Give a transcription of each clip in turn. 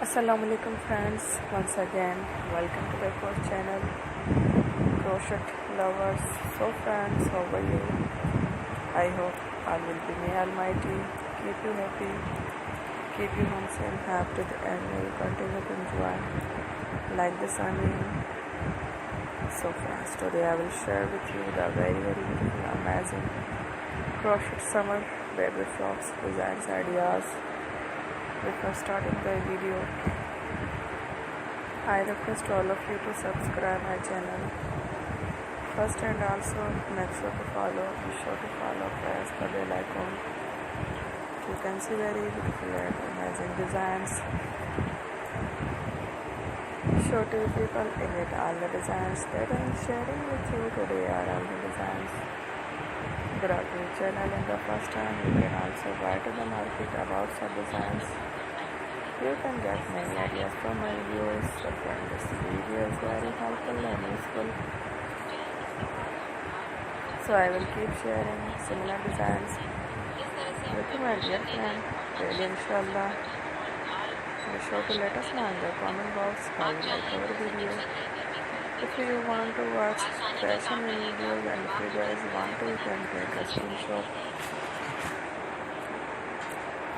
Assalamualaikum friends, once again welcome to the course channel crochet lovers. So friends, how are you? I hope all will be may almighty keep you happy, keep you home safe, happy to the end. You will continue to enjoy like the sunny. So friends, today I will share with you the very beautiful amazing crochet summer baby frocks designs ideas. Before starting the video, I request all of you to subscribe my channel first, and also make sure to follow, be sure to follow, press the bell icon. You can see very beautiful and amazing designs. Show to you people in it all the designs that I am sharing with you today are all the designs brought to the channel in the first time. You can also buy to the market about some designs. You can get many ideas from my videos. So friend, this video is very helpful and useful. So I will keep sharing similar designs with my dear friend. Really, inshallah. Be sure to let us know in the comment box how you like our video. If you want to watch fashion videos, and if you guys want to, you can take a screenshot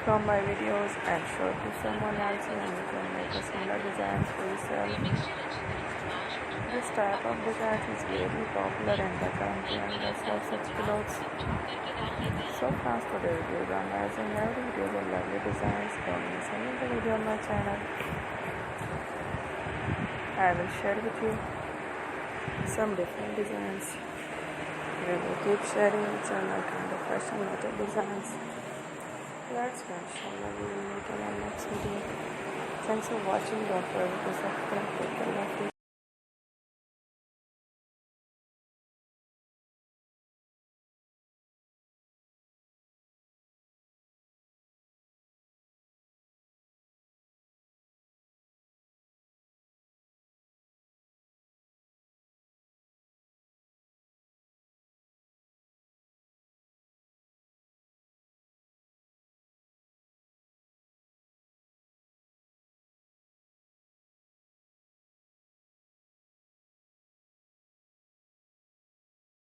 from my videos and show to someone else, and you can make a similar designs for yourself. This type of design is very popular in the country and the sell such clothes. So fast today video is amazing. Every video is a lovely designs. Don't miss any of the video on my channel. I will share with you some different designs. We will keep sharing each other kind of fashion related designs. Let's go. Inshallah, we will meet in our next video. Thanks for watching. Don't forget to subscribe.